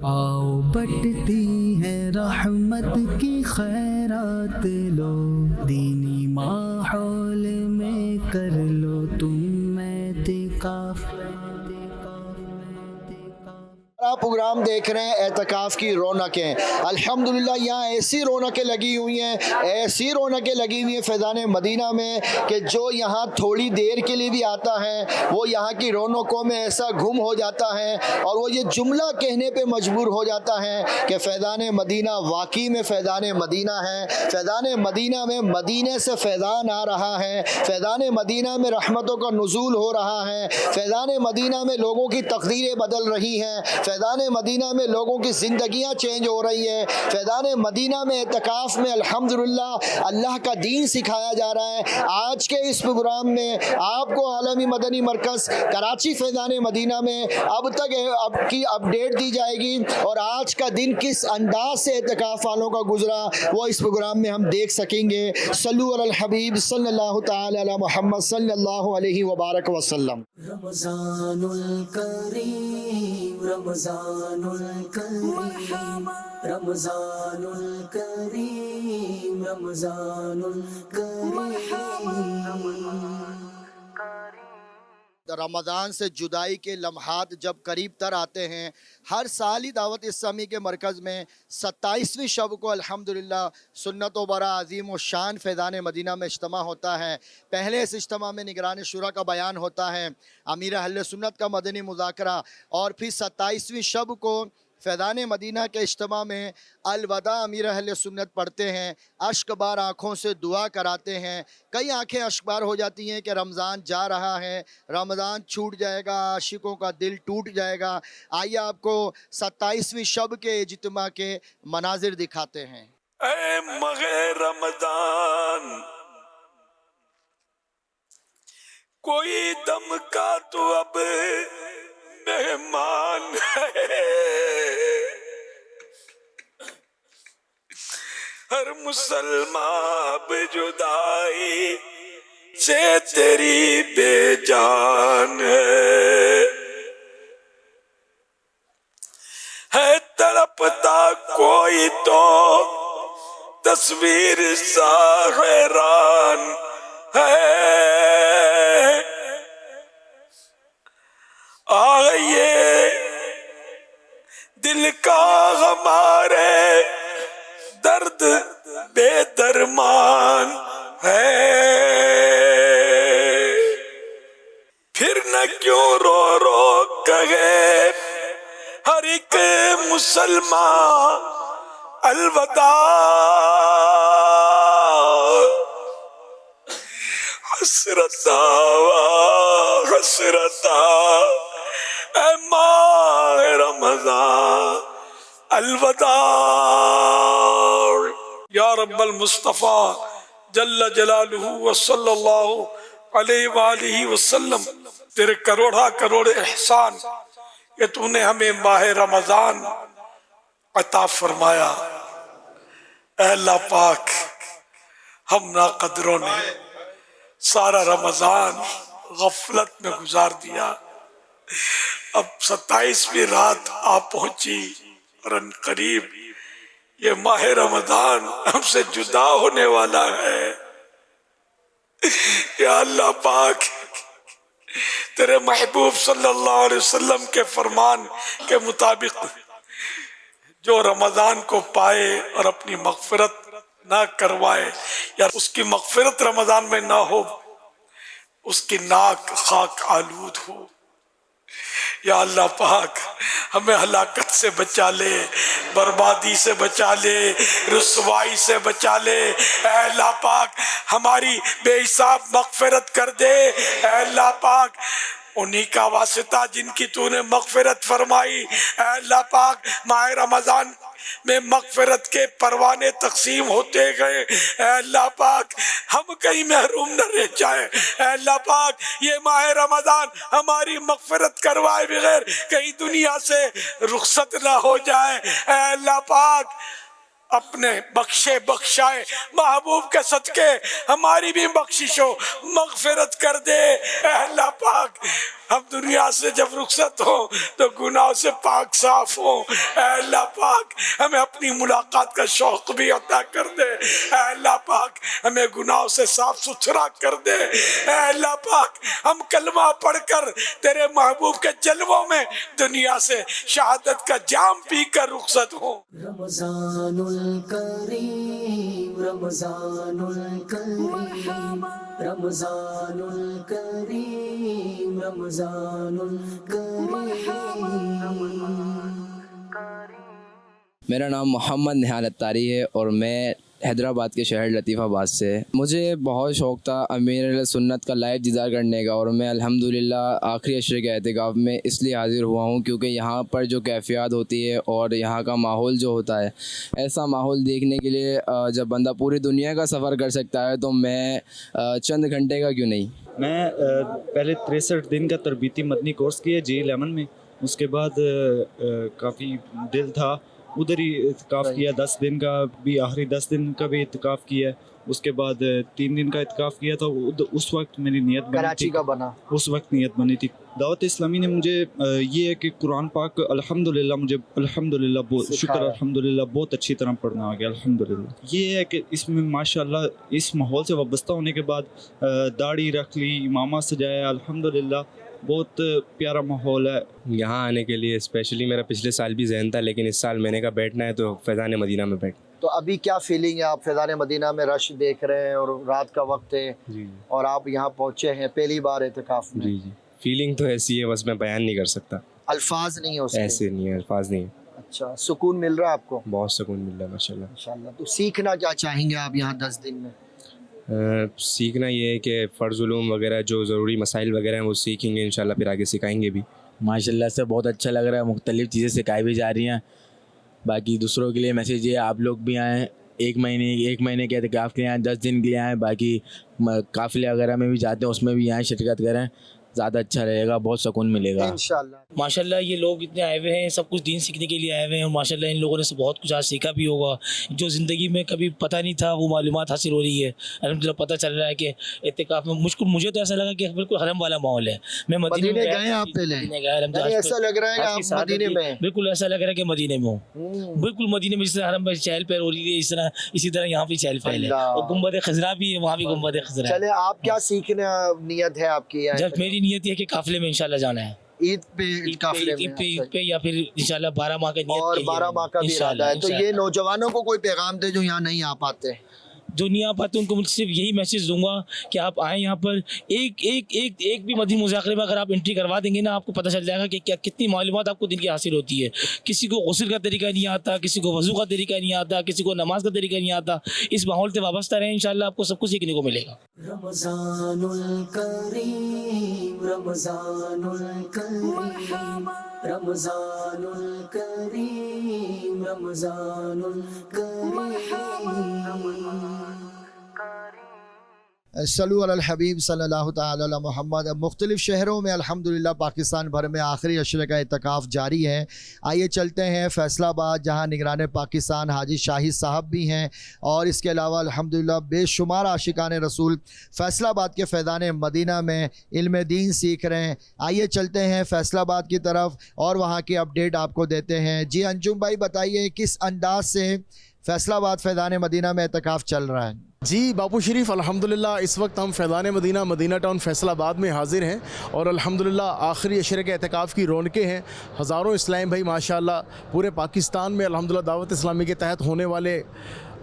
آؤ بٹتی ہے رحمت کی خیرات لو، دینی ماحول میں کر لو تم اعتکاف۔ آپ پروگرام دیکھ رہے ہیں اعتکاف کی رونقیں، الحمدللہ یہاں ایسی رونقیں لگی ہوئی ہیں، ایسی رونقیں لگی ہوئی ہیں فیضان مدینہ میں کہ جو یہاں تھوڑی دیر کے لیے بھی آتا ہے وہ یہاں کی رونقوں میں ایسا گم ہو جاتا ہے اور وہ یہ جملہ کہنے پہ مجبور ہو جاتا ہے کہ فیضان مدینہ واقعی میں فیضان مدینہ ہے، فیضان مدینہ میں مدینے سے فیضان آ رہا ہے، فیضان مدینہ میں رحمتوں کا نزول ہو رہا ہے، فیضان مدینہ میں لوگوں کی تقدیریں بدل رہی ہیں، فیضان مدینہ میں لوگوں کی زندگیاں چینج ہو رہی ہیں، فیضان مدینہ میں اعتکاف میں الحمدللہ اللہ کا دین سکھایا جا رہا ہے۔ آج کے اس پروگرام میں آپ کو عالمی مدنی مرکز کراچی فیضان مدینہ میں اب تک اب کی اپڈیٹ دی جائے گی اور آج کا دن کس انداز سے اعتکاف والوں کا گزرا وہ اس پروگرام میں ہم دیکھ سکیں گے۔ صلو علی الحبیب صلی اللہ تعالی علی محمد صلی اللہ علیہ وبارک وسلم۔ رمضان الکریم، رمضان الکریم، رمضان الکریم، رمضان الکریم۔ رمضان سے جدائی کے لمحات جب قریب تر آتے ہیں، ہر سال ہی دعوت اسلامی کے مرکز میں 27ویں شب کو الحمدللہ سنت و برا عظیم و شان فیضان مدینہ میں اجتماع ہوتا ہے۔ پہلے اس اجتماع میں نگران شورا کا بیان ہوتا ہے، امیر اہل سنت کا مدنی مذاکرہ، اور پھر 27ویں شب کو فیضان مدینہ کے اجتماع میں الوداع امیر اہل سنت پڑھتے ہیں، اشک بار آنکھوں سے دعا کراتے ہیں۔ کئی آنکھیں اشک بار ہو جاتی ہیں کہ رمضان جا رہا ہے، رمضان چھوٹ جائے گا، عاشقوں کا دل ٹوٹ جائے گا۔ آئیے آپ کو 27ویں شب کے اجتماع کے مناظر دکھاتے ہیں۔ اے ماہ رمضان، کوئی دم کا تو اب مہمان ہے، ہر مسلمان اب جدائی سے تیری بے جان ہے تڑپتا کوئی تو تصویر سا حیران ہے، آئیے دل کا ہمارے درد بے درمان ہے، پھر نہ کیوں رو رو کہے ہر ایک مسلمان الوداع، حسرتا حسرتا اے ماہ رمضان الوداع۔ یا رب المصطفیٰ جل جلالہ وصلی اللہ علیہ وآلہ وسلم، تیرے کروڑا کروڑ احسان کہ تو نے ہمیں ماہ رمضان عطا فرمایا۔ اے اللہ پاک، ہم ناقدروں نے سارا رمضان غفلت میں گزار دیا، اب 27ویں رات آ پہنچی اور ان قریب یہ ماہ رمضان ہم سے جدا ہونے والا ہے۔ یا اللہ پاک، تیرے محبوب صلی اللہ علیہ وسلم کے فرمان کے مطابق جو رمضان کو پائے اور اپنی مغفرت نہ کروائے یا اس کی مغفرت رمضان میں نہ ہو، اس کی ناک خاک آلود ہو۔ یا اللہ پاک، ہمیں ہلاکت سے بچا لے، بربادی سے بچا لے، رسوائی سے بچا لے۔ اے اللہ پاک، ہماری بے حساب مغفرت کر دے۔ اے اللہ پاک، انہی کا واسطہ جن کی تو نے مغفرت فرمائی، اے اللہ پاک ماہ رمضان میں مغفرت کے پروانے تقسیم ہوتے گئے۔ اے اللہ پاک، ہم کہیں محروم نہ رہ جائیں۔ اے اللہ پاک، یہ ماہ رمضان ہماری مغفرت کروائے بغیر کہیں دنیا سے رخصت نہ ہو جائے۔ اے اللہ پاک، اپنے بخشے بخشائے محبوب کے صدقے ہماری بھی بخشش و مغفرت کر دے۔ اے اللہ پاک، ہم دنیا سے جب رخصت ہوں تو گناہوں سے پاک صاف ہوں. اے اللہ پاک ہمیں اپنی ملاقات کا شوق بھی عطا کر دے. اے اللہ پاک ہمیں گناہوں سے صاف ستھرا کر دے. اے اللہ پاک ہم کلمہ پڑھ کر تیرے محبوب کے جلووں میں دنیا سے شہادت کا جام پی کر رخصت ہوں. رمضان الکریم رمضان الکریم رمضان الکریم رمضان الکریم. میرا نام محمد نہال اتاری ہے اور میں حیدرآباد کے شہر لطیف آباد سے. مجھے بہت شوق تھا امیر اہل سنت کا لائیو دیدار کرنے کا، اور میں الحمدللہ آخری عشرے کے اعتکاف میں اس لیے حاضر ہوا ہوں کیونکہ یہاں پر جو کیفیات ہوتی ہے اور یہاں کا ماحول جو ہوتا ہے، ایسا ماحول دیکھنے کے لیے جب بندہ پوری دنیا کا سفر کر سکتا ہے تو میں چند گھنٹے کا کیوں نہیں. میں پہلے 63 دن کا تربیتی مدنی کورس کیا J11 میں. اس کے بعد کافی دل تھا ادھر ہی اعتکاف کیا. 10 دن کا بھی، آخری 10 دن کا بھی اعتکاف کیا. اس کے بعد 3 دن کا اعتکاف کیا تھا. اس وقت میری نیت بنی کراچی تھی، کا بنا اس وقت نیت بنی تھی. دعوت اسلامی نے مجھے یہ ہے کہ قرآن پاک الحمدللہ مجھے الحمدللہ شکر الحمدللہ بہت اچھی طرح پڑھنا آ گیا الحمدللہ. یہ ہے کہ اس میں ماشاءاللہ اس ماحول سے وابستہ ہونے کے بعد داڑھی رکھ لی، امامہ سجایا، الحمدللہ بہت پیارا ماحول ہے. یہاں آنے کے لیے اسپیشلی میرا پچھلے سال بھی ذہن تھا، لیکن اس سال میں نے کہا بیٹھنا ہے تو فیضان مدینہ میں بیٹھ. تو ابھی کیا فیلنگ ہے؟ آپ فیضان مدینہ میں رش دیکھ رہے ہیں اور رات کا وقت ہے جی اور آپ یہاں پہنچے ہیں پہلی بار اعتکاف میں. جی جی فیلنگ تو ایسی ہے، بس میں بیان نہیں کر سکتا. الفاظ نہیں ہے اس کے؟ ایسے نہیں ہے، الفاظ نہیں ہے. اچھا، سکون مل رہا ہے آپ کو؟ بہت سکون مل رہا ہے ماشاء اللہ. انشاءاللہ. تو سیکھنا کیا چاہیں گے آپ یہاں 10 دن میں؟ سیکھنا یہ ہے کہ فرض علوم وغیرہ جو ضروری مسائل وغیرہ ہیں وہ سیکھیں گے انشاءاللہ، پھر آگے سکھائیں گے بھی. ماشاءاللہ سے بہت اچھا لگ رہا ہے، مختلف چیزیں سکھائی بھی جا رہی ہیں. باقی دوسروں کے لیے میسیج یہ ہے آپ لوگ بھی آئیں، ایک مہینے کے اعتکاف کے لیے آئیں، 10 دن کے لیے آئیں. باقی قافلے وغیرہ میں بھی جاتے ہیں، اس میں بھی آئیں، شرکت کریں، زیادہ اچھا رہے گا، بہت سکون ملے گا انشاءاللہ. ماشاءاللہ یہ لوگ اتنے آئے ہوئے ہیں، سب کچھ دین سیکھنے کے لیے آئے ہوئے ہیں، اور ماشاءاللہ ان لوگوں نے بہت کچھ آج سیکھا بھی ہوگا جو زندگی میں کبھی پتہ نہیں تھا، وہ معلومات حاصل ہو رہی ہے. الحمدللہ پتہ چل رہا ہے کہ اعتکاف میں مجھے تو ایسا لگا کہ بالکل حرم والا ماحول ہے. میں مدینے گئے ہیں آپ پہلے؟ ایسا لگ رہا ہے کہ آپ مدینے میں؟ بالکل ایسا لگ رہا ہے کہ مدینے میں ہوں، بالکل مدینے میں. جس طرح حرم میں چہل پہل ہو رہی ہے اسی طرح یہاں بھی چہل پہل ہے، اور گنبد خضرا بھی ہے، وہاں بھی گنبد خضرا ہے. چلے آپ کیا سیکھنا نیت ہے آپ کی؟ جب میری نیت یہ ہے کہ قافلے میں انشاءاللہ جانا ہے، عید پہ قافلے میں، عید پہ یا پھر انشاءاللہ 12 ماہ کا نیت اور 12 ماہ کا بھی ارادہ ہے. تو یہ نوجوانوں کو کوئی پیغام دے جو یہاں نہیں آ پاتے؟ جو نہیں آ پاتے ان کو صرف یہی میسیج دوں گا کہ آپ آئیں یہاں پر. ایک بھی مدنی مذاکرے میں اگر آپ انٹری کروا دیں گے نا، آپ کو پتہ چل جائے گا کہ کتنی معلومات آپ کو دن کی حاصل ہوتی ہے. کسی کو غسل کا طریقہ نہیں آتا، کسی کو وضو کا طریقہ نہیں آتا، کسی کو نماز کا طریقہ نہیں آتا. اس ماحول سے وابستہ رہیں، انشاءاللہ آپ کو سب کچھ سیکھنے کو ملے گا. رمضان الکریم رمضان الکریم رمضان الکریم رمضان الکریم. صلو علی الحبیب صلی اللہ تعالی علی محمد. مختلف شہروں میں الحمدللہ پاکستان بھر میں آخری عشرے کا اعتکاف جاری ہے. آئیے چلتے ہیں فیصل آباد، جہاں نگران پاکستان حاجی شاہد صاحب بھی ہیں، اور اس کے علاوہ الحمدللہ بے شمار عاشقان رسول فیصل آباد کے فیضان مدینہ میں علم دین سیکھ رہے ہیں. آئیے چلتے ہیں فیصل آباد کی طرف اور وہاں کی اپڈیٹ آپ کو دیتے ہیں. جی انجم بھائی بتائیے کس انداز سے فیصل آباد فیضان مدینہ میں اعتکاف چل رہا ہے؟ جی باپو شریف الحمدللہ اس وقت ہم فیضان مدینہ ٹاؤن فیصل آباد میں حاضر ہیں، اور الحمدللہ آخری عشرے کے اعتکاف کی رونقیں ہیں. ہزاروں اسلام بھائی ماشاءاللہ پورے پاکستان میں الحمدللہ دعوت اسلامی کے تحت ہونے والے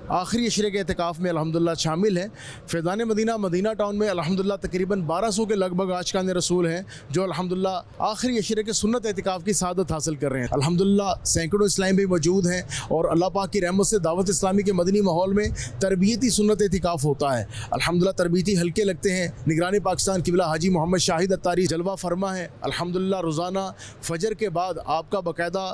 آخری عشرے کے اعتکاف میں الحمدللہ شامل ہیں. فیضان مدینہ ٹاؤن میں الحمدللہ تقریباً 1200 کے لگ بھگ عاشقان رسول ہیں جو الحمدللہ آخری عشرے کے سنت اعتکاف کی سعادت حاصل کر رہے ہیں. الحمدللہ سینکڑوں اسلام بھی موجود ہیں، اور اللہ پاک کی رحمت سے دعوت اسلامی کے مدنی ماحول میں تربیتی سنت اعتکاف ہوتا ہے. الحمدللہ تربیتی حلقے لگتے ہیں. نگران پاکستان قبلہ حاجی محمد شاہد اتاری جلوہ فرما ہے. الحمدللہ روزانہ فجر کے بعد آپ کا باقاعدہ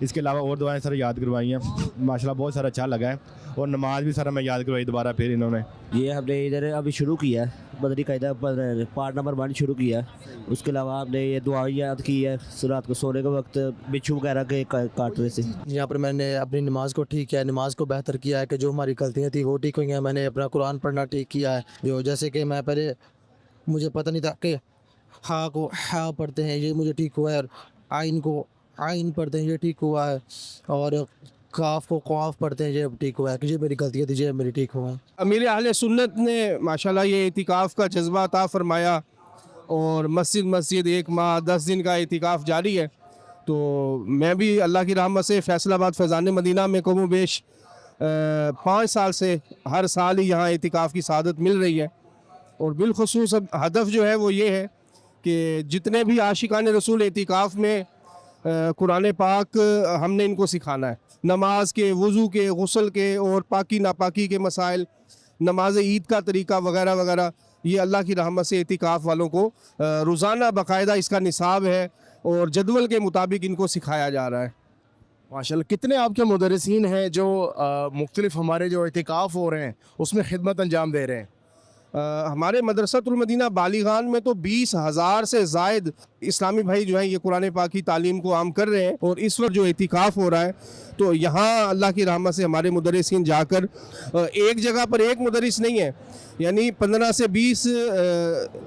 اس کے علاوہ اور دعائیں سر یاد کروائی ہیں ماشاءاللہ بہت سارا اچھا لگا ہے, اور نماز بھی سر ہمیں یاد کروائی دوبارہ پھر انہوں نے. یہ ہم نے ادھر ابھی شروع کیا ہے مدنی قاعدہ پارٹ نمبر 1 شروع کیا ہے. اس کے علاوہ ہم نے یہ دعا یاد کی ہے رات کو سونے کے وقت بچھو وغیرہ کے کاٹنے سے. یہاں پر میں نے اپنی نماز کو ٹھیک کیا ہے, نماز کو بہتر کیا ہے کہ جو ہماری غلطیاں تھیں وہ ٹھیک ہوئی ہیں. میں نے اپنا قرآن پڑھنا ٹھیک کیا ہے, جو جیسے کہ میں پہلے مجھے پتہ نہیں تھا کہ ہا کو ہا پڑھتے ہیں, یہ مجھے ٹھیک ہوا ہے, اور آئین کو آئین پڑھتے ہیں یہ ٹھیک ہوا ہے, اور کاف کو قاف پڑھتے ہیں یہ ٹھیک ہوا ہے کہ یہ میری غلطیاں تھی یہ میری ٹھیک ہوا ہے. امیر اہل سنت نے ماشاءاللہ یہ اعتکاف کا جذبہ عطا فرمایا, اور مسجد 1 ماہ 10 دن کا اعتکاف جاری ہے. تو میں بھی اللہ کی رحمت سے فیصل آباد فیضان مدینہ میں کم و بیش 5 سال سے ہر سال ہی یہاں اعتکاف کی سعادت مل رہی ہے. اور بالخصوص ہدف جو ہے وہ یہ ہے کہ جتنے بھی عاشقان رسول اعتکاف میں قرآن پاک ہم نے ان کو سکھانا ہے. نماز کے, وضو کے, غسل کے اور پاکی ناپاکی کے مسائل, نماز عید کا طریقہ وغیرہ وغیرہ, یہ اللہ کی رحمت سے اعتکاف والوں کو روزانہ باقاعدہ اس کا نصاب ہے اور جدول کے مطابق ان کو سکھایا جا رہا ہے. ماشاءاللہ کتنے آپ کے مدرسین ہیں جو مختلف ہمارے جو اعتکاف ہو رہے ہیں اس میں خدمت انجام دے رہے ہیں؟ ہمارے مدرسۃ المدینہ بالیغان میں تو 20,000 سے زائد اسلامی بھائی جو ہیں یہ قرآن پاک کی تعلیم کو عام کر رہے ہیں. اور اس وقت جو اعتکاف ہو رہا ہے تو یہاں اللہ کی رحمت سے ہمارے مدرسین جا کر ایک جگہ پر ایک مدرس نہیں ہے, یعنی 15 سے 20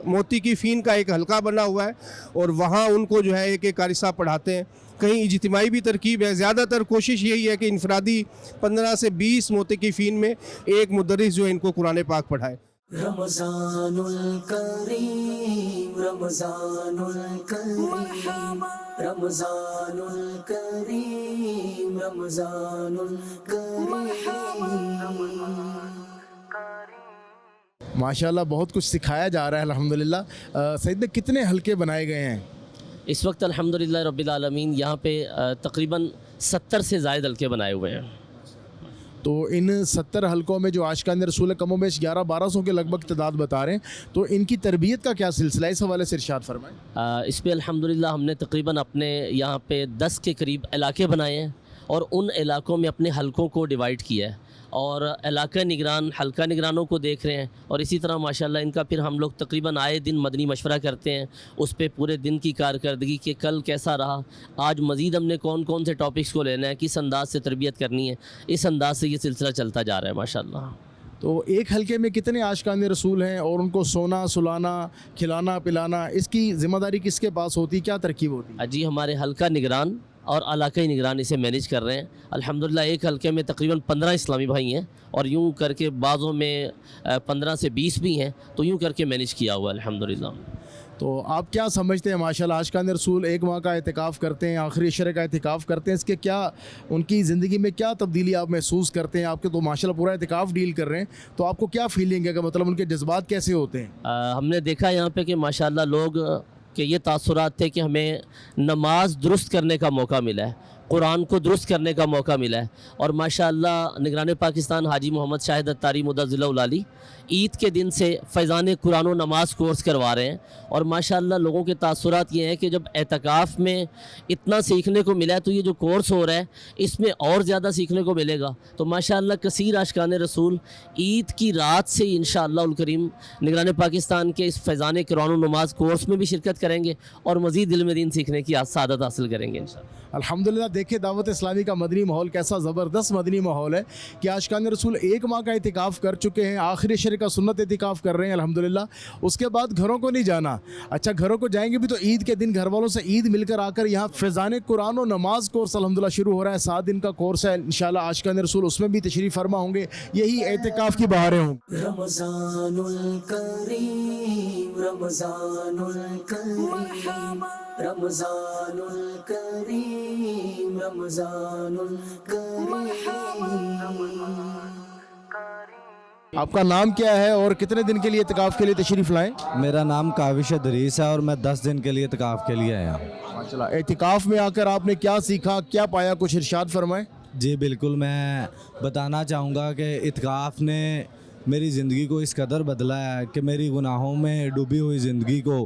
موتی کی فین کا ایک حلقہ بنا ہوا ہے, اور وہاں ان کو جو ہے ایک ایک قاری صاحب پڑھاتے ہیں. کہیں اجتماعی بھی ترکیب ہے, زیادہ تر کوشش یہی ہے کہ انفرادی 15 سے 20 موتی کی فین میں ایک مدرس جو ہے ان کو قرآن پاک پڑھائے. رمضان الکریم رمضان الکریم رمضان الکریم رمضان الکریم. ماشاءاللہ بہت کچھ سکھایا جا رہا ہے الحمدللہ. سعید نے کتنے حلقے بنائے گئے ہیں اس وقت؟ الحمدللہ رب العالمین یہاں پہ تقریباً 70 سے زائد حلقے بنائے ہوئے ہیں. تو ان 70 حلقوں میں جو عاشقان رسول کم و بیش 1100-1200 کے لگ بھگ تعداد بتا رہے ہیں, تو ان کی تربیت کا کیا سلسلہ ہے, اس حوالے سے ارشاد فرمائیں. اس پہ الحمدللہ ہم نے تقریباً اپنے یہاں پہ 10 کے قریب علاقے بنائے ہیں, اور ان علاقوں میں اپنے حلقوں کو ڈیوائیڈ کیا ہے, اور علاقہ نگران حلقہ نگرانوں کو دیکھ رہے ہیں. اور اسی طرح ماشاءاللہ ان کا پھر ہم لوگ تقریباً آئے دن مدنی مشورہ کرتے ہیں, اس پہ پورے دن کی کارکردگی کہ کل کیسا رہا, آج مزید ہم نے کون کون سے ٹاپکس کو لینا ہے, کس انداز سے تربیت کرنی ہے. اس انداز سے یہ سلسلہ چلتا جا رہا ہے ماشاءاللہ. تو ایک حلقے میں کتنے عاشقان رسول ہیں, اور ان کو سونا سلانا کھلانا پلانا اس کی ذمہ داری کس کے پاس ہوتی, کیا ترکیب ہوتی؟ جی ہمارے حلقہ نگران اور علاقائی نگران اسے مینیج کر رہے ہیں. الحمدللہ ایک حلقے میں تقریباً 15 اسلامی بھائی ہیں, اور یوں کر کے بعضوں میں 15 سے 20 بھی ہیں, تو یوں کر کے مینیج کیا ہوا ہے الحمدللہ. تو آپ کیا سمجھتے ہیں ماشاءاللہ عاشقان رسول 1 ماہ کا اعتکاف کرتے ہیں, آخری عشرے کا اعتکاف کرتے ہیں, اس کے کیا ان کی زندگی میں کیا تبدیلی آپ محسوس کرتے ہیں؟ آپ کے تو ماشاءاللہ پورا اعتکاف ڈیل کر رہے ہیں, تو آپ کو کیا فیلنگ ہے کہ مطلب ان کے جذبات کیسے ہوتے ہیں؟ ہم نے دیکھا یہاں پہ کہ ماشاءاللہ لوگ کہ یہ تاثرات تھے کہ ہمیں نماز درست کرنے کا موقع ملا ہے, قرآن کو درست کرنے کا موقع ملا ہے. اور ماشاءاللہ نگران پاکستان حاجی محمد شاہد اتاری مدظل العالی عید کے دن سے فیضان قرآن و نماز کورس کروا رہے ہیں. اور ماشاءاللہ لوگوں کے تاثرات یہ ہیں کہ جب اعتکاف میں اتنا سیکھنے کو ملا ہے, تو یہ جو کورس ہو رہا ہے اس میں اور زیادہ سیکھنے کو ملے گا. تو ماشاءاللہ کثیر عاشقان رسول عید کی رات سے انشاءاللہ الکریم نگران پاکستان کے اس فیضان قرآن و نماز کورس میں بھی شرکت کریں گے, اور مزید علم دین سیکھنے کی سعادت حاصل کریں گے انشاءاللہ. الحمدللہ دیکھیں دعوت اسلامی کا مدنی ماحول کیسا زبردست مدنی ماحول ہے کہ عاشقان رسول 1 ماہ کا اعتکاف کر چکے ہیں, آخری عشرے کا سنت اعتکاف کر رہے ہیں الحمدللہ. اس کے بعد گھروں کو نہیں جانا. اچھا گھروں کو جائیں گے بھی تو عید کے دن گھر والوں سے عید مل کر آ کر یہاں فیضان قرآن و نماز کورس الحمدللہ شروع ہو رہا ہے. 7 دن کا کورس ہے انشاءاللہ. عاشقان رسول اس میں بھی تشریف فرما ہوں گے. یہی اعتکاف کی بہاریں ہوں. رمضان الکریم رمضان الکریم رمضان الکریم رمضان الکریم. آپ کا نام کیا ہے اور کتنے دن کے لیے اعتکاف کے لیے تشریف لائیں؟ میرا نام کاوش دریس ہے اور میں 10 دن کے لیے اعتکاف کے لیے آیا ہوں. ماشاءاللہ. اعتکاف میں آ کر آپ نے کیا سیکھا, کیا پایا, کچھ ارشاد فرمائیں. جی بالکل, میں بتانا چاہوں گا کہ اعتکاف نے میری زندگی کو اس قدر بدلا ہے کہ میری گناہوں میں ڈوبی ہوئی زندگی کو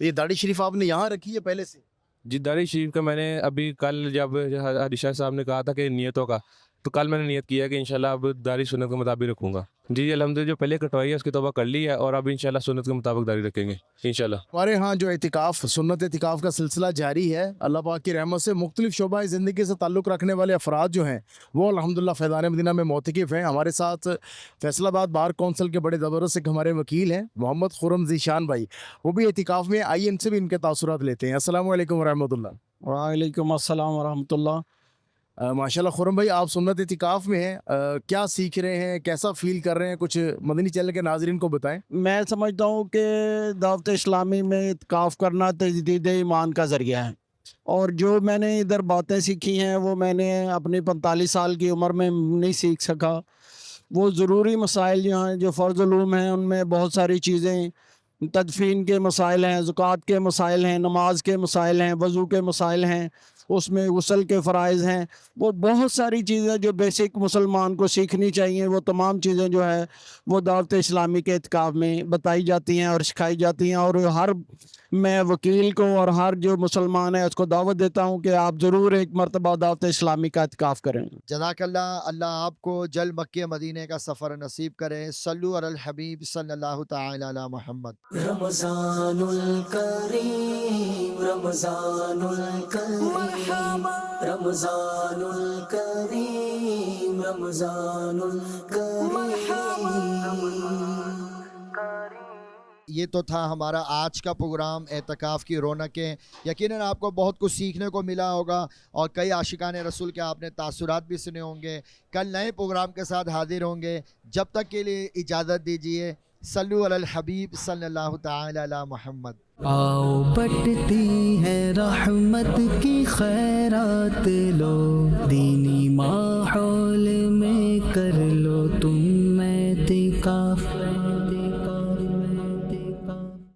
تو یہ داڑھی شریف آپ نے یہاں رکھی ہے پہلے سے؟ جی داڑھی شریف کا میں نے ابھی کل جب حدیثہ صاحب نے کہا تھا کہ نیتوں کا، تو کل میں نے نیت کیا ہے کہ انشاءاللہ اب داڑھی سنت کے مطابق رکھوں گا. جی الحمدللہ جو پہلے کٹوائی ہے اس کی توبہ کر لی ہے، اور اب انشاءاللہ سنت کے مطابق داڑھی رکھیں گے انشاءاللہ. ہمارے ہاں جو اعتکاف سنت اعتکاف کا سلسلہ جاری ہے، اللہ پاک کی رحمت سے مختلف شعبہ زندگی سے تعلق رکھنے والے افراد جو ہیں وہ الحمدللہ فیضان مدینہ میں معتکف ہیں. ہمارے ساتھ فیصل آباد بار کونسل کے بڑے زبردست ہمارے وکیل ہیں محمد خرم ذیشان بھائی، وہ بھی اعتکاف میں. آئیے ان سے بھی ان کے تاثرات لیتے ہیں. السلام علیکم ورحمۃ اللہ. وعلیکم السلام ورحمۃ اللہ. ماشاءاللہ خرم بھائی آپ سنت اعتکاف میں ہیں، کیا سیکھ رہے ہیں، کیسا فیل کر رہے ہیں، کچھ مدنی چینل کے ناظرین کو بتائیں. میں سمجھتا ہوں کہ دعوت اسلامی میں اعتکاف کرنا تجدید ایمان کا ذریعہ ہے، اور جو میں نے ادھر باتیں سیکھی ہیں وہ میں نے اپنی 45 سال کی عمر میں نہیں سیکھ سکا. وہ ضروری مسائل جو ہیں، جو فرض علوم ہیں، ان میں بہت ساری چیزیں، تدفین کے مسائل ہیں، زکوٰۃ کے مسائل ہیں، نماز کے مسائل ہیں، وضو کے مسائل ہیں، اس میں غسل کے فرائض ہیں. وہ بہت ساری چیزیں جو بیسک مسلمان کو سیکھنی چاہیے، وہ تمام چیزیں جو ہے وہ دعوت اسلامی کے اعتکاف میں بتائی جاتی ہیں اور سکھائی جاتی ہیں. اور ہر میں وکیل کو اور ہر جو مسلمان ہے اس کو دعوت دیتا ہوں کہ آپ ضرور ایک مرتبہ دعوت اسلامی کا اعتکاف کریں. جزاک اللہ. اللہ آپ کو جل مکہ مدینے کا سفر نصیب کرے. صلو علی الحبیب صلی اللہ تعالی علی محمد. رمضان الکریم رمضان الکریم رمضان الکریم رمضان الکریم. یہ تو تھا ہمارا آج کا پروگرام اعتکاف کی رونقیں. یقیناً آپ کو بہت کچھ سیکھنے کو ملا ہوگا اور کئی عاشقان رسول کے آپ نے تاثرات بھی سنے ہوں گے. کل نئے پروگرام کے ساتھ حاضر ہوں گے. جب تک کے لیے اجازت دیجیے. صلو علی الحبیب صلی اللہ تعالی علی محمد. آؤ بٹتی ہے رحمت کی خیرات لو، دین